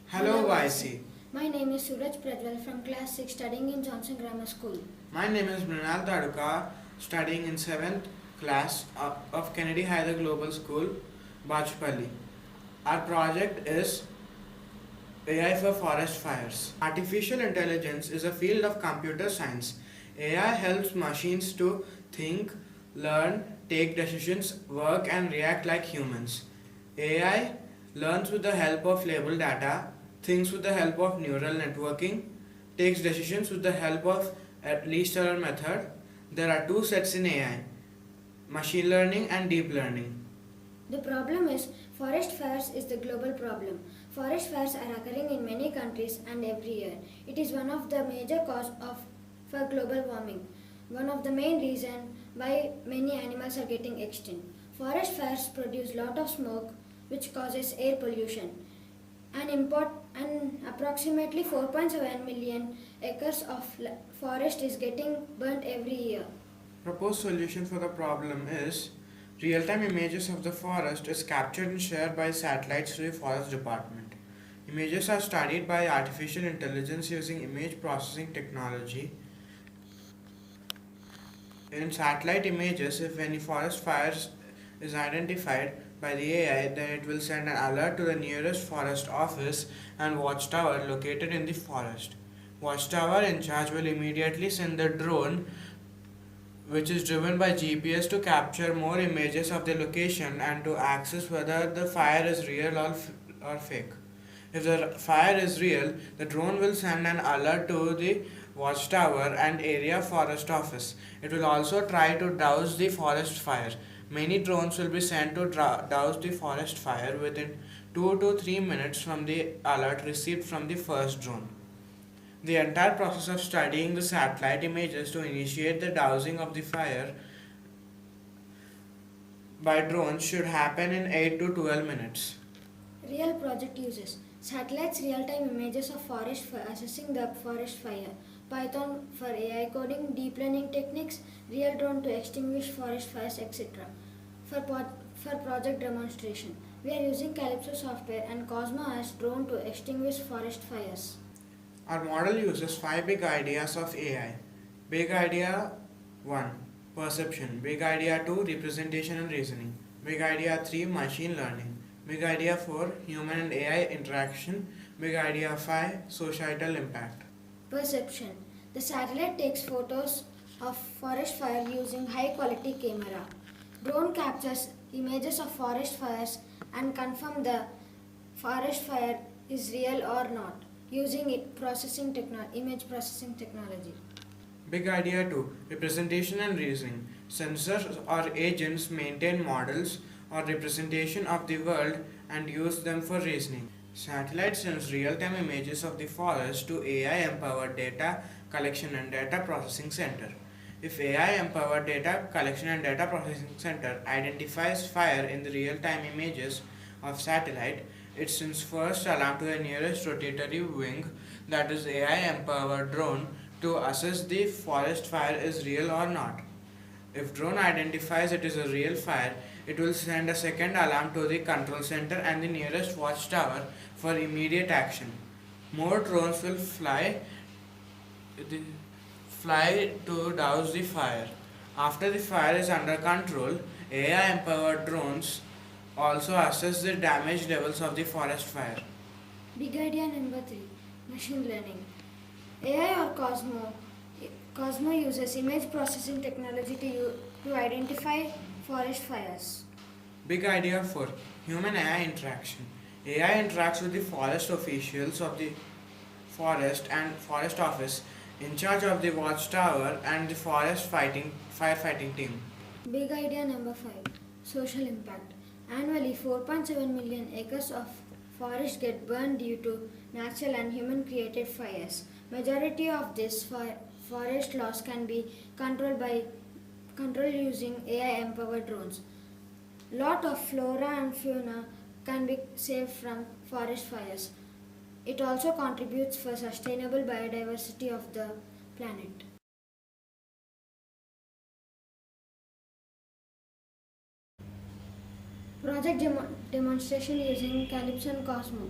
Hello, WAICY. My name is Suraj Prajwal from class 6 studying in Johnson Grammar School. My name is Mrinal Taduka, studying in 7th class of Kennedy High the Global School, Bachpalli. Our project is AI for forest fires. Artificial intelligence is a field of computer science. AI helps machines to think, learn, take decisions, work, and react like humans. AI learns with the help of labeled data, thinks with the help of neural networking, takes decisions with the help of at least error method. There are two sets in AI: machine learning and deep learning. The problem is forest fires is the global problem. Forest fires are occurring in many countries and every year. It is one of the major cause for global warming. One of the main reason why many animals are getting extinct. Forest fires produce lot of smoke which causes air pollution. And approximately 4.7 million acres of forest is getting burnt every year. Proposed solution for the problem is real-time images of the forest is captured and shared by satellites to the forest department. Images are studied by artificial intelligence using image processing technology. In satellite images, if any forest fires is identified by the AI, then it will send an alert to the nearest forest office and watchtower located in the forest. Watchtower in charge will immediately send the drone, which is driven by GPS, to capture more images of the location and to access whether the fire is real or fake. If the fire is real, the drone will send an alert to the watchtower and area forest office. It will also try to douse the forest fire. Many drones will be sent to douse the forest fire within 2 to 3 minutes from the alert received from the first drone. The entire process of studying the satellite images to initiate the dousing of the fire by drones should happen in 8 to 12 minutes. Real project uses satellites real-time images of forest for assessing the forest fire, Python for AI coding, deep learning techniques, real drone to extinguish forest fires, etc. For project demonstration, we are using Calypso software and Cozmo as drone to extinguish forest fires. Our model uses 5 big ideas of AI. Big idea 1, perception. Big idea 2, representation and reasoning. Big idea 3, machine learning. Big idea 4, human and AI interaction. Big idea 5, societal impact. Perception. The satellite takes photos of forest fire using high quality camera. Drone captures images of forest fires and confirm the forest fire is real or not using image processing technology. Big idea 2, representation and reasoning. Sensors or agents maintain models or representation of the world and use them for reasoning. Satellite sends real-time images of the forest to AI-empowered data collection and data processing center. If AI-empowered data collection and data processing center identifies fire in the real-time images of satellite, it sends first alarm to the nearest rotatory wing, that is AI-empowered drone, to assess the forest fire is real or not. If drone identifies it is a real fire, it will send a second alarm to the control center and the nearest watchtower for immediate action. More drones will fly to douse the fire. After the fire is under control, AI-empowered drones also assess the damage levels of the forest fire. Big idea number 3, machine learning. AI or Cosmo uses image processing technology to identify forest fires. Big idea 4, human AI interaction. AI interacts with the forest officials of the forest and forest office in charge of the watchtower and the firefighting team. Big idea number 5, social impact. Annually 4.7 million acres of forest get burned due to natural and human created fires. Majority of this forest loss can be controlled using AI empowered drones. Lot of flora and fauna can be saved from forest fires. It also contributes for sustainable biodiversity of the planet. Project demonstration using Calypso and Cozmo.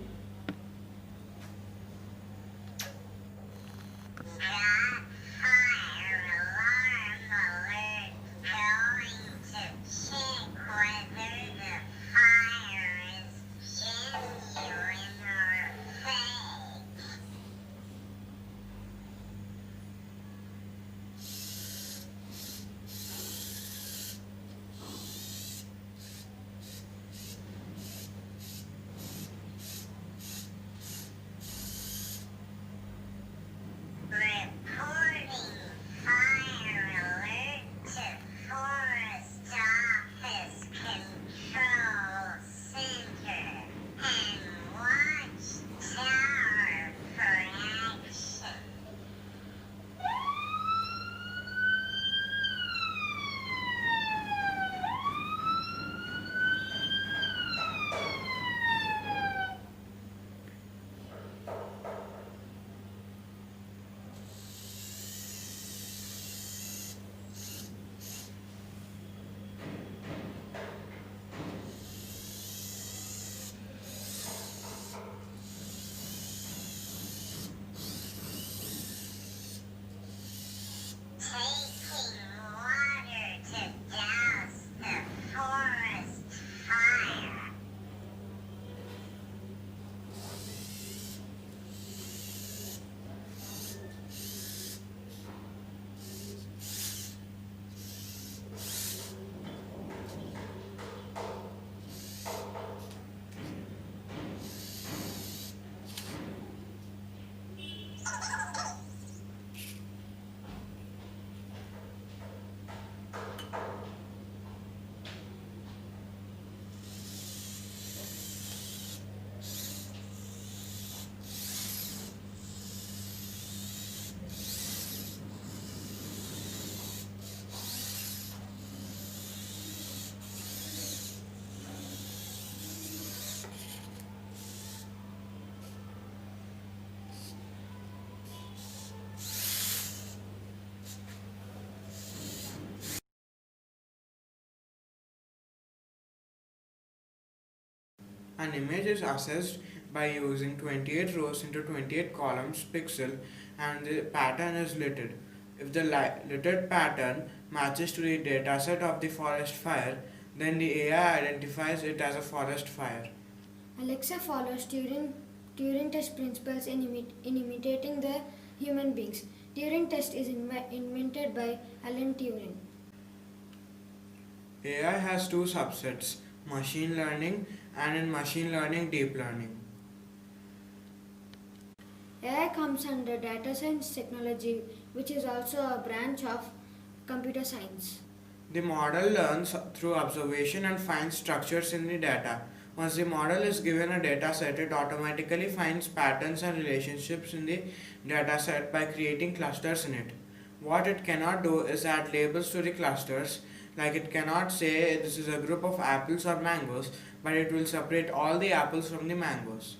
Taking water to douse the forest fire. An image is assessed by using 28 rows into 28 columns pixel and the pattern is littered. If the littered pattern matches to the dataset of the forest fire, then the AI identifies it as a forest fire. Alexa follows Turing test principles in imitating the human beings. Turing test is invented by Alan Turing. AI has two subsets, machine learning and in machine learning deep learning. AI comes under data science technology, which is also a branch of computer science. The model learns through observation and finds structures in the data. Once the model is given a dataset, it automatically finds patterns and relationships in the dataset by creating clusters in it. What it cannot do is add labels to the clusters, like it cannot say this is a group of apples or mangoes, but it will separate all the apples from the mangoes.